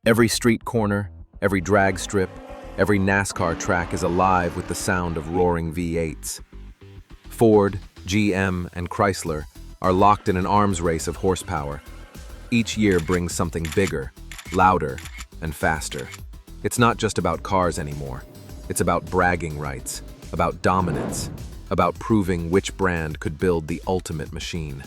Every street corner, every drag strip, every NASCAR track is alive with the sound of roaring V8s. Ford, GM, and Chrysler are locked in an arms race of horsepower. Each year brings something bigger, louder, and faster. It's not just about cars anymore. It's about bragging rights, about dominance, about proving which brand could build the ultimate machine.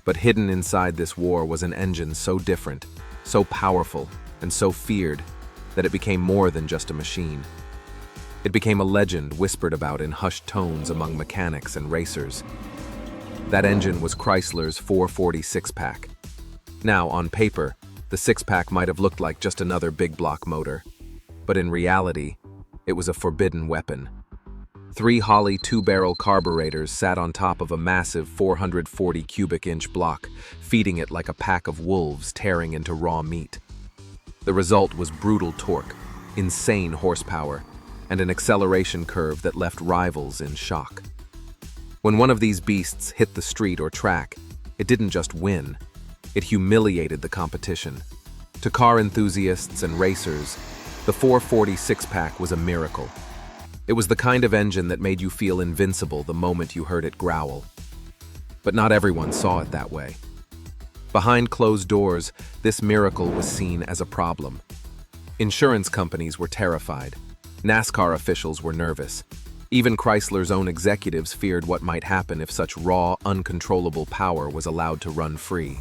But hidden inside this war was an engine so different, so powerful, and so feared that it became more than just a machine. It became a legend whispered about in hushed tones among mechanics and racers. That engine was Chrysler's 440 six-pack. Now, on paper, the six-pack might have looked like just another big-block motor. But in reality, it was a forbidden weapon. 3 Holley 2-barrel carburetors sat on top of a massive 440 cubic inch block, feeding it like a pack of wolves tearing into raw meat. The result was brutal torque, insane horsepower, and an acceleration curve that left rivals in shock. When one of these beasts hit the street or track, it didn't just win, it humiliated the competition. To car enthusiasts and racers, the 440 six-pack was a miracle. It was the kind of engine that made you feel invincible the moment you heard it growl. But not everyone saw it that way. Behind closed doors, this miracle was seen as a problem. Insurance companies were terrified. NASCAR officials were nervous. Even Chrysler's own executives feared what might happen if such raw, uncontrollable power was allowed to run free.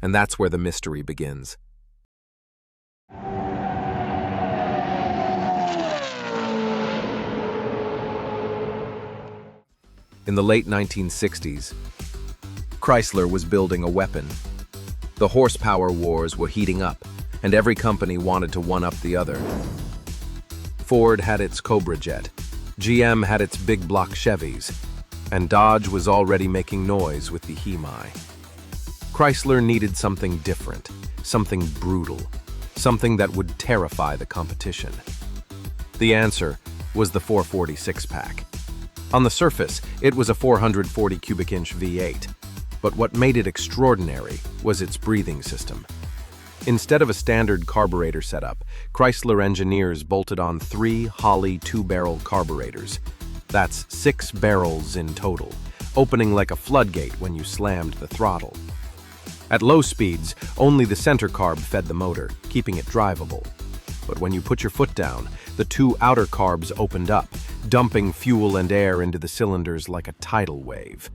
And that's where the mystery begins. In the late 1960s, Chrysler was building a weapon. The horsepower wars were heating up, and every company wanted to one-up the other. Ford had its Cobra Jet, GM had its big block Chevys, and Dodge was already making noise with the Hemi. Chrysler needed something different, something brutal, something that would terrify the competition. The answer was the 440 six-pack. On the surface, it was a 440 cubic inch V8, but what made it extraordinary was its breathing system. Instead of a standard carburetor setup, Chrysler engineers bolted on 3 Holley 2-barrel carburetors. That's 6 barrels in total, opening like a floodgate when you slammed the throttle. At low speeds, only the center carb fed the motor, keeping it drivable. But when you put your foot down, the 2 outer carbs opened up, dumping fuel and air into the cylinders like a tidal wave.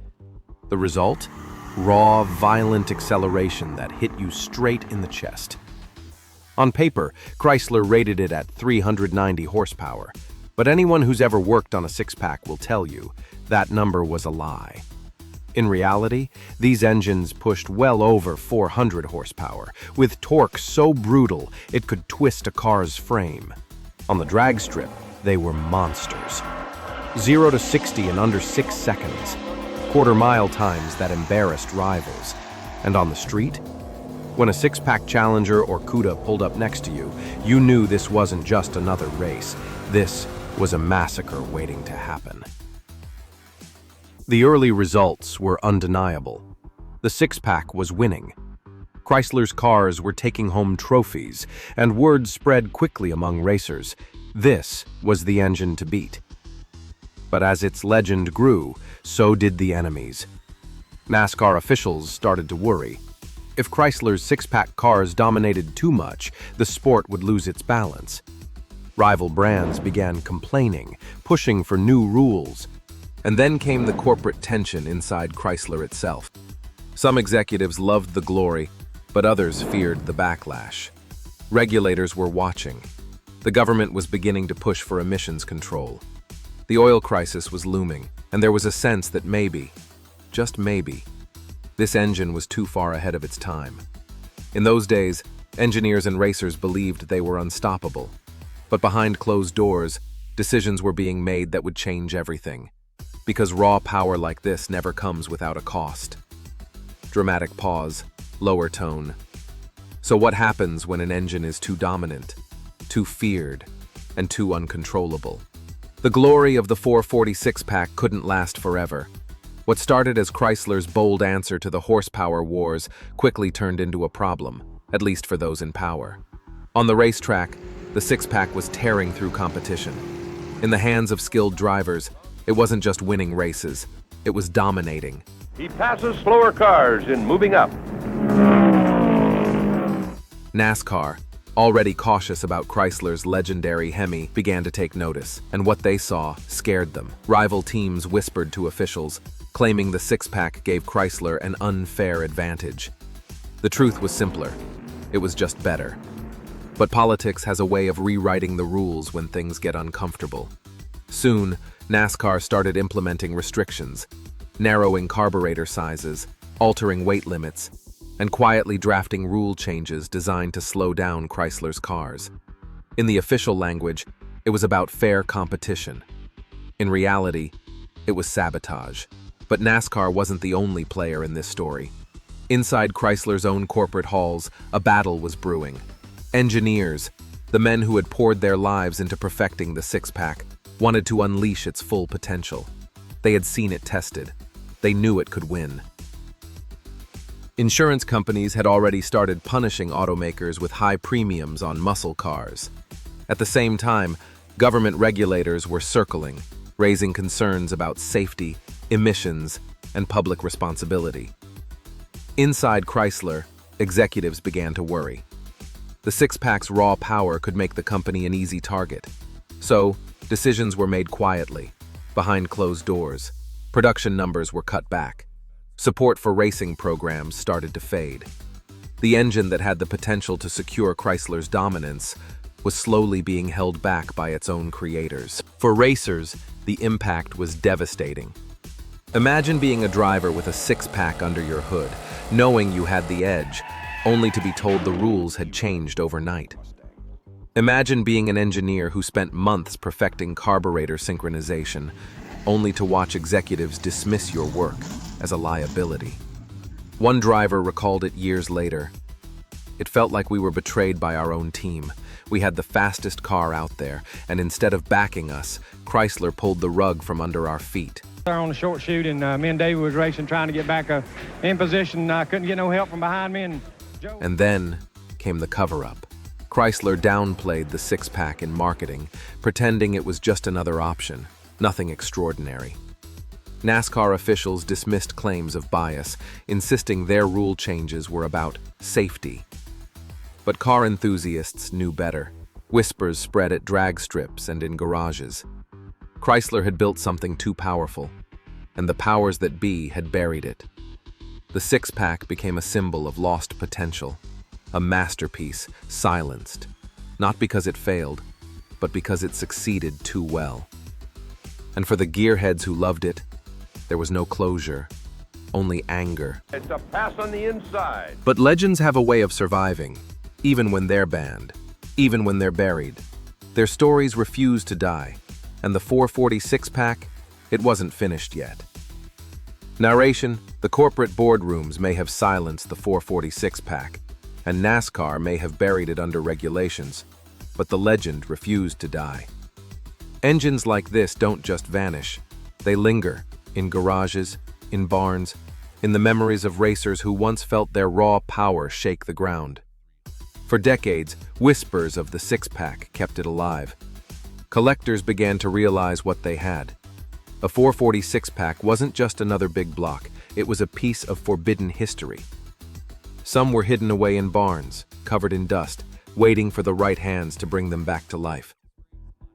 The result? Raw, violent acceleration that hit you straight in the chest. On paper, Chrysler rated it at 390 horsepower, but anyone who's ever worked on a six-pack will tell you that number was a lie. In reality, these engines pushed well over 400 horsepower, with torque so brutal it could twist a car's frame. On the drag strip, they were monsters. 0 to 60 in under 6 seconds, quarter-mile times that embarrassed rivals. And on the street, when a six-pack Challenger or Cuda pulled up next to you, you knew this wasn't just another race. This was a massacre waiting to happen. The early results were undeniable. The six-pack was winning. Chrysler's cars were taking home trophies, and word spread quickly among racers. This was the engine to beat. But as its legend grew, so did the enemies. NASCAR officials started to worry. If Chrysler's six-pack cars dominated too much, the sport would lose its balance. Rival brands began complaining, pushing for new rules. And then came the corporate tension inside Chrysler itself. Some executives loved the glory, but others feared the backlash. Regulators were watching. The government was beginning to push for emissions control. The oil crisis was looming, and there was a sense that maybe, just maybe, this engine was too far ahead of its time. In those days, engineers and racers believed they were unstoppable. But behind closed doors, decisions were being made that would change everything. Because raw power like this never comes without a cost. Dramatic pause, lower tone. So what happens when an engine is too dominant, too feared, and too uncontrollable? The glory of the 440 six-pack couldn't last forever. What started as Chrysler's bold answer to the horsepower wars quickly turned into a problem. at least for those in power. On the racetrack, the six-pack was tearing through competition. In the hands of skilled drivers, it wasn't just winning races, it was dominating. He passes slower cars in moving up. NASCAR, already cautious about Chrysler's legendary Hemi, began to take notice, and what they saw scared them. Rival teams whispered to officials, claiming the six-pack gave Chrysler an unfair advantage. The truth was simpler. It was just better. But politics has a way of rewriting the rules when things get uncomfortable. Soon, NASCAR started implementing restrictions, narrowing carburetor sizes, altering weight limits, and quietly drafting rule changes designed to slow down Chrysler's cars. In the official language, it was about fair competition. In reality, it was sabotage. But NASCAR wasn't the only player in this story. Inside Chrysler's own corporate halls, a battle was brewing. Engineers, the men who had poured their lives into perfecting the six-pack, wanted to unleash its full potential. They had seen it tested. They knew it could win. Insurance companies had already started punishing automakers with high premiums on muscle cars. At the same time, government regulators were circling, raising concerns about safety, emissions, and public responsibility. Inside Chrysler, executives began to worry. The six-pack's raw power could make the company an easy target. So, decisions were made quietly, behind closed doors. Production numbers were cut back. Support for racing programs started to fade. The engine that had the potential to secure Chrysler's dominance was slowly being held back by its own creators. For racers, the impact was devastating. Imagine being a driver with a six-pack under your hood, knowing you had the edge, only to be told the rules had changed overnight. Imagine being an engineer who spent months perfecting carburetor synchronization, only to watch executives dismiss your work as a liability. One driver recalled it years later. It felt like we were betrayed by our own team. We had the fastest car out there, and instead of backing us, Chrysler pulled the rug from under our feet. On the short chute, and me and David was racing, trying to get back in position. I couldn't get no help from behind me, and Joe... And then came the cover-up. Chrysler downplayed the six-pack in marketing, pretending it was just another option, nothing extraordinary. NASCAR officials dismissed claims of bias, insisting their rule changes were about safety. But car enthusiasts knew better. Whispers spread at drag strips and in garages. Chrysler had built something too powerful, and the powers that be had buried it. The six-pack became a symbol of lost potential, a masterpiece silenced, not because it failed, but because it succeeded too well. And for the gearheads who loved it, there was no closure, only anger. It's a pass on the inside. But legends have a way of surviving, even when they're banned, even when they're buried. Their stories refuse to die, and the 446-pack, it wasn't finished yet. Narration: the corporate boardrooms may have silenced the 446-pack, and NASCAR may have buried it under regulations, but the legend refused to die. Engines like this don't just vanish, they linger in garages, in barns, in the memories of racers who once felt their raw power shake the ground. For decades, whispers of the six-pack kept it alive. Collectors began to realize what they had. A 446-pack wasn't just another big block, it was a piece of forbidden history. Some were hidden away in barns, covered in dust, waiting for the right hands to bring them back to life.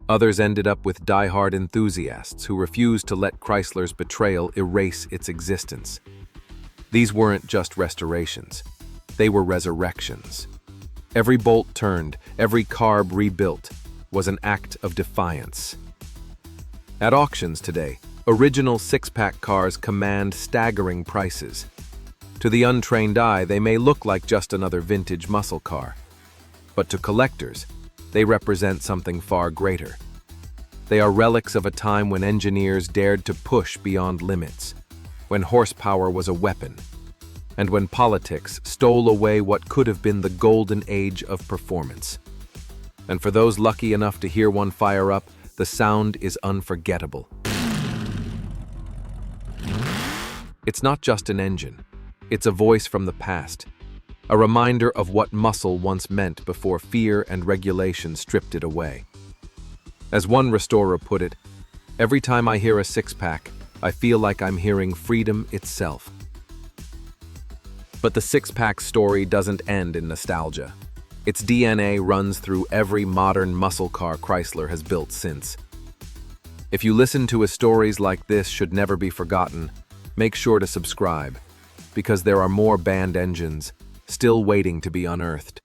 Others ended up with die-hard enthusiasts who refused to let Chrysler's betrayal erase its existence. These weren't just restorations, they were resurrections. Every bolt turned, every carb rebuilt, was an act of defiance. At auctions today, original six-pack cars command staggering prices. To the untrained eye, they may look like just another vintage muscle car. But to collectors, they represent something far greater. They are relics of a time when engineers dared to push beyond limits, when horsepower was a weapon, and when politics stole away what could have been the golden age of performance. And for those lucky enough to hear one fire up, the sound is unforgettable. It's not just an engine, it's a voice from the past, a reminder of what muscle once meant before fear and regulation stripped it away. As one restorer put it, every time I hear a six-pack, I feel like I'm hearing freedom itself. But the six-pack story doesn't end in nostalgia. Its DNA runs through every modern muscle car Chrysler has built since. If you listen to stories like this should never be forgotten, make sure to subscribe, because there are more banned engines still waiting to be unearthed.